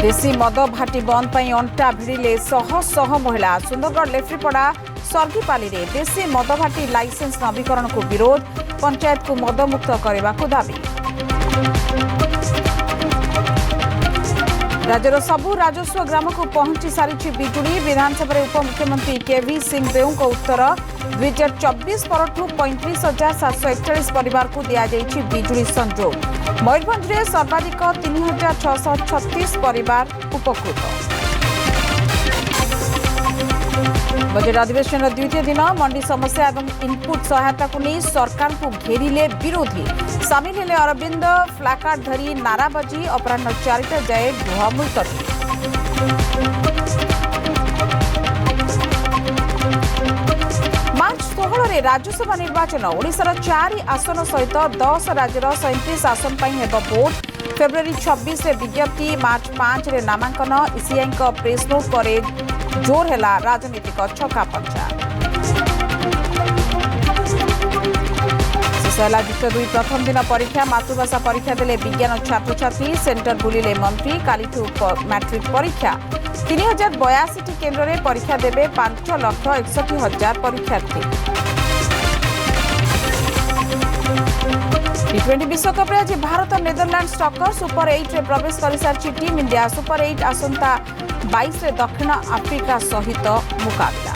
देशी मद भाटी बंद पर अंटा भिड़िले शह शह महिला सुंदरगढ़ लेफ्रीपड़ा सर्गीपाली रे देशी मद भाटी लाइसेंस नवीकरण को विरोध पंचायत को मदमुक्त करने को दाबी। राज्यर सबु राजस्व ग्राम को पहुंची सारी बिजुली विधानसभा उपमुख्यमंत्री केवी सिंहदेव उत्तर 2024 परठू 35,741 परिवार को दि जाइछि बिजुली संजोग। मयूरभंज में सर्वाधिक 3,636 परिवार उपकृत। बजेट अधिवेशन द्वितीय दिन मंडी समस्या और इनपुट सहायता को नहीं सरकार को घेरिले विरोधी सामिल हेले अरविंद फ्लाकार्ड धरी नाराबाजी अपराह 4टा जाए गृह मुलतवी। मार्च 16 राज्यसभा निर्वाचन ओडिशार 4 आसन सहित 10 राज्यर 37 आसन पर हेब भोट। फेब्रुआरी 26 विज्ञप्ति मार्च 5 नामांकन ईसीआई प्रेस नोट पर जोर है राजनीतिक छक्का पंचा। शेष है युक्त 2 प्रथम दिन परीक्षा मातृभाषा परीक्षा देले विज्ञान छात्र छात्री सेंटर बुलिले मंत्री कालीठू मैट्रिक परीक्षा 3082 केन्द्र में परीक्षा देवे 5,61,000 परीक्षार्थी। T20 विश्वकप आज भारत नेदरलैंड्स टक्कर सुपर 8 रे प्रवेश कर सारी टीम इंडिया सुपर 8 आसंता 22 दक्षिण आफ्रिका सहित मुकाबला।